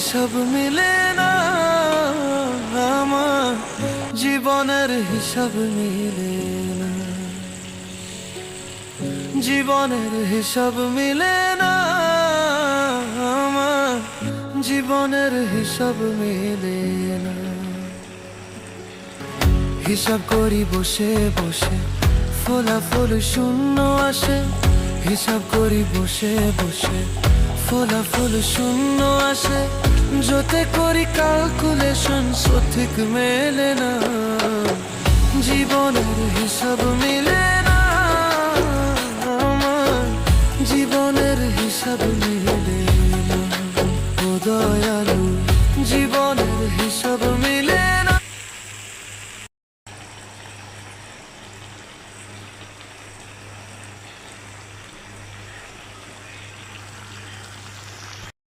হিসাব মিলে না, আমার জীবনের হিসাব মিলে না, জীবনের হিসাব মিলে না, আমার জীবনের হিসাব মিলে না। হিসাব করি বসে বসে, ফলাফল শূন্য আসে। হিসাব করি বসে বসে, ফলাফল শূন্য আসে। যতে করি ক্যালকুলেশন সঠিক মেলে না, জীবনের হিসাব মিলে না, আমার জীবনের হিসাব মিলে না। ও দয়াল